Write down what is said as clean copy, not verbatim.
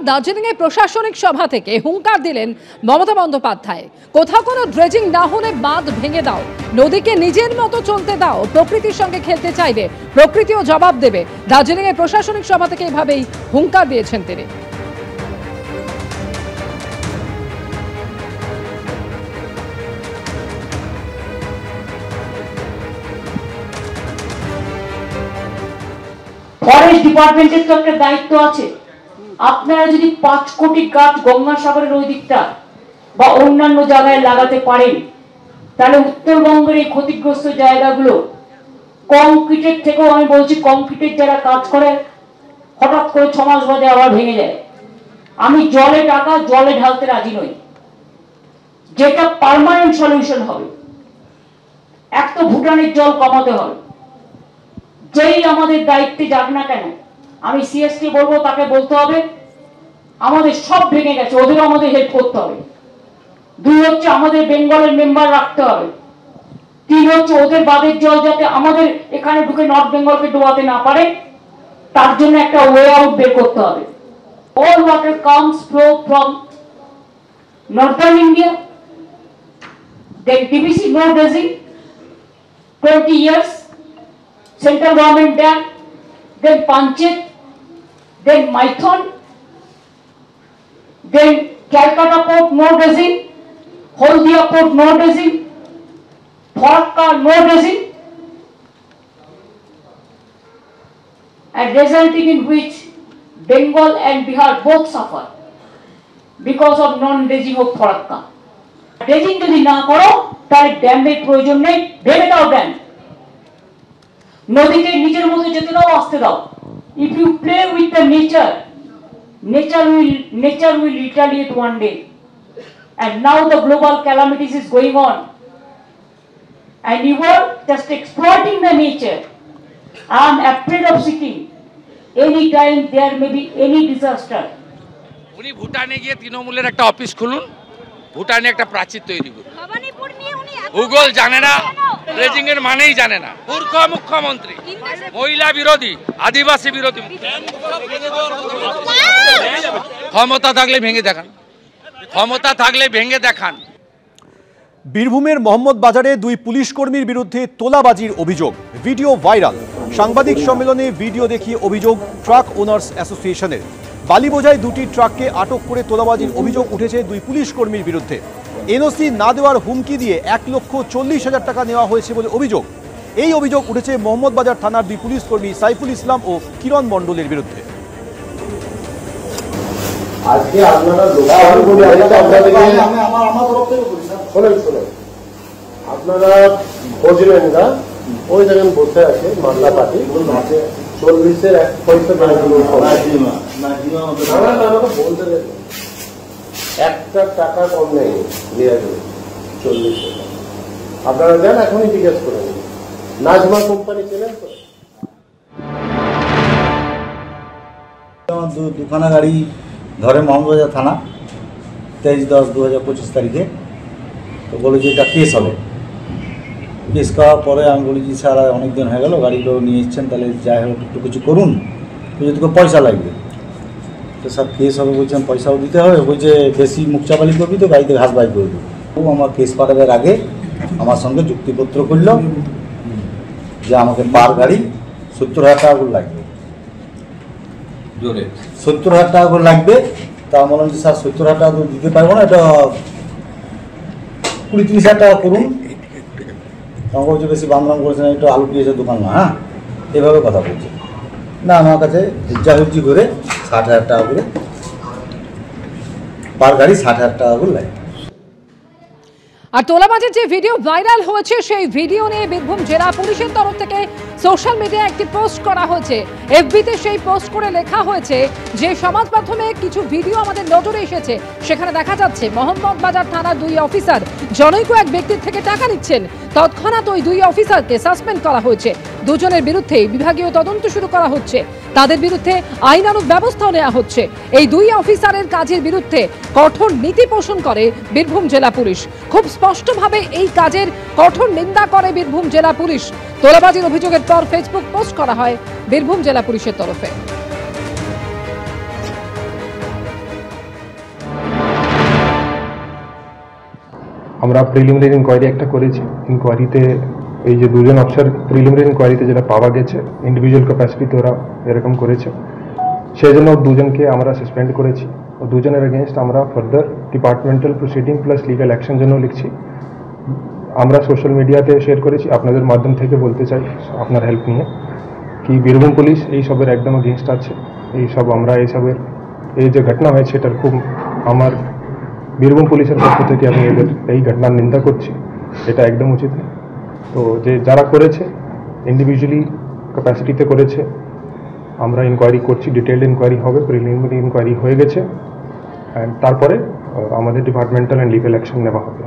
দার্জিলিংয়ে প্রশাসনিক সভা থেকে হুঙ্কার দিলেন মমতা বন্দ্যোপাধ্যায়। কোথাও কোনো ড্রেজিং না হলে বাঁধ ভেঙে দাও, নদীকে নিজের মতো চলতে দাও, প্রকৃতির সঙ্গে খেলতে চাইবে, প্রকৃতিও জবাব দেবে। দার্জিলিংয়ে প্রশাসনিক সভা থেকে এভাবেই হুঙ্কার দিয়েছেন তিনি। ফরেস্ট ডিপার্টমেন্টের তো একটা দায়িত্ব আছে। আপনারা যদি 5 কোটি গাছ গঙ্গাসাগরের ওই দিকটা বা অন্যান্য জায়গায় লাগাতে পারেন, তাহলে উত্তরবঙ্গের এই ক্ষতিগ্রস্ত জায়গাগুলো কংক্রিটের থেকেও, আমি বলছি কংক্রিটের যারা কাজ করে, হঠাৎ করে 6 মাস বাদে আবার ভেঙে যায়। আমি জলে টাকা জলে ঢালতে রাজি নই, যেটা পার্মানেন্ট সলিউশন হবে। এক তো ভুটানের জল কমাতে হবে, যেই আমাদের দায়িত্বে যাক না কেন, আমি সিএসকে বলবো, তাকে বলতে হবে আমাদের সব ভেঙে গেছে, ওদেরও আমাদের হেল্প করতে হবে। 2 হচ্ছে আমাদের বেঙ্গলের মেম্বার রাখতে হবে। 3 হচ্ছে ওদের বাঁধের জল যাতে আমাদের এখানে ঢুকে নর্থ বেঙ্গলকে ডোবাতে না পারে, তার জন্য একটা ওয়ে আউট বের করতে হবে। All water comes from northern India, then DVC no dredging 20 years, central government dam, then Panchet, then Maithon, then Calcutta port no dredging, Haldia port no dredging, Farakka no dredging, and resulting in which Bengal and Bihar both suffer because of non-dredging of Farakka. Dredging যদি না করো তাহলে ড্যামের প্রয়োজন নেই, ভেঙে দাও dam, নদীকে নিজের মতো যেতে দাও, আসতে দাও। If you play with the nature will retaliate one day. And now the global calamities is going on, and you are just exploiting the nature. I am afraid of Sikkim. Anytime there may be any disaster. উনি ভুটানে গিয়ে তৃণমূলের একটা office খুলুন, ভুটানে একটা প্রাচীর তৈরি করুন। ভূগোল জানে না, ড্রেজিং এর মানেই জানে না। মূর্খ মুখ্যমন্ত্রী, মহিলা বিরোধী, আদিবাসী বিরোধী। ক্ষমতা থাকলে ভেঙে দেখান, ক্ষমতা থাকলে ভেঙে দেখান। বীরভূমের মোহাম্মদ বাজারে 2 পুলিশ কর্মীর বিরুদ্ধে তোলাবাজির অভিযোগ, ভিডিও ভাইরাল। সাংবাদিক সম্মেলনে ভিডিও দেখিয়ে অভিযোগ ট্রাক ওনার্স অ্যাসোসিয়েশনের। বালি বোঝাই 2টি ট্রাককে আটক করে তোলাবাজির অভিযোগ উঠেছে 2 পুলিশ কর্মীর বিরুদ্ধে। এনওসি না দেওয়ার হুমকি দিয়ে 1,40,000 টাকা নেওয়া হয়েছে বলে অভিযোগ। এই অভিযোগ উঠেছে মোহাম্মদ বাজার থানার 2 পুলিশ কর্মী সাইফুল ইসলাম ও কিরণ মণ্ডলের বিরুদ্ধে। আজকে আপনারা আপনারা বুঝলেন না, ওই দেখেন বসে আছে মামলা পার্টি 40-এর 1 পয়সা বলতে একটা টাকা কম নেই, 40 টাকা। আপনারা দেন, এখনই জিজ্ঞেস করেন। নাজমা কোম্পানি চেনেন তো? দুখানা গাড়ি ধরে মোহাম্মদবাজার থানা 23/10/2025 তারিখে। তো বলে যে এটা কেস হবে। কেস করার পরে আমি বলি যে স্যার অনেকদিন হয়ে গেল, গাড়িগুলো নিয়ে এসছেন, তাহলে যাই হোক একটু কিছু করুন, যদি পয়সা লাগবে। তো স্যার কেস হবে বলছেন, পয়সাও দিতে হবে, বলছে বেশি মুখ চাপালি করবি তো গাড়িতে ঘাস বাই করবি। ও আমার কেস পাঠাবার আগে আমার সঙ্গে চুক্তিপত্র করল যে আমাকে পার গাড়ি 70,000 টাকা করে লাগবে, 70,000 টাকা করে লাগবে। তা আমি বললাম যে স্যার 70,000 টাকা দিতে পারবো না, এটা 20-30,000 টাকা করুন। আমাকে বলছে বেশি বান্দরাম করেছেন, একটু আলু পেঁয়াজের দোকান না, হ্যাঁ এভাবে কথা বলছে। না আমার কাছে হুজ্জি করে 60,000 টাকা করে পার গাড়ি 60,000 টাকা করে লাগে। আর তোলাবাজির যে ভিডিও ভাইরাল হয়েছে, সেই ভিডিও নিয়ে বীরভূম জেলা পুলিশের তরফ থেকে সোশ্যাল মিডিয়ায় একটি পোস্ট করা হয়েছে। এফবিতে সেই পোস্ট করে লেখা হয়েছে যে সমাজ মাধ্যমে কিছু ভিডিও আমাদের নজরে এসেছে, সেখানে দেখা যাচ্ছে মোহাম্মদ বাজার থানার 2 অফিসার জনৈক এক ব্যক্তির থেকে টাকা নিচ্ছেন। তৎক্ষণাৎ ওই 2 অফিসারকে সাসপেন্ড করা হয়েছে। দুজনের বিরুদ্ধে বিভাগীয় তদন্ত শুরু করা হচ্ছে, তাদের বিরুদ্ধে আইনানুগ ব্যবস্থাও নেওয়া হচ্ছে। এই 2 অফিসারের কাজের বিরুদ্ধে কঠোর নীতি পোষণ করে বীরভূম জেলা পুলিশ। খুব স্পষ্টভাবে এই কাজের কঠোর নিন্দা করে বীরভূম জেলা পুলিশ। তোলাবাজির অভিযোগের পর ফেসবুক পোস্ট করা হয় বীরভূম জেলা পুলিশের তরফে। আমরা প্রিলিমিনারি ইনকোয়ারি একটা করেছি। ইনকোয়ারিতে এই যে দুজন অফিসার প্রিলিমিনারি ইনকোয়ারিতে যেটা পাওয়া গেছে ইন্ডিভিজুয়াল ক্যাপাসিটিতে ওরা এরকম করেছে, সেই জন্য দুজনকে আমরা সাসপেন্ড করেছি। ও দুজনের এগেনস্ট আমরা further departmental proceeding plus legal action জন্য লিখছি। আমরা সোশ্যাল মিডিয়াতে শেয়ার করেছি, আপনাদের মাধ্যম থেকে বলতে চাই আপনার হেল্প নিয়ে কি বীরভূম পুলিশ এইসবের একদম এগেনস্ট আছে। এইসব আমরা এইসবের এই যে ঘটনা হয়েছে এটার খুব আমার বীরভূম পুলিশের পক্ষ থেকে আমি এদের এই ঘটনার নিন্দা করছি, এটা একদম উচিত না। তো যে যারা করেছে ইন্ডিভিজুয়ালি ক্যাপাসিটিতে করেছে, আমরা ইনকোয়ারি করছি, ডিটেলড ইনকোয়ারি হবে, প্রিলিমিনারি ইনকোয়ারি হয়ে গেছে, অ্যান্ড তারপরে আমাদের ডিপার্টমেন্টাল অ্যান্ড লিগাল অ্যাকশন নেওয়া হবে।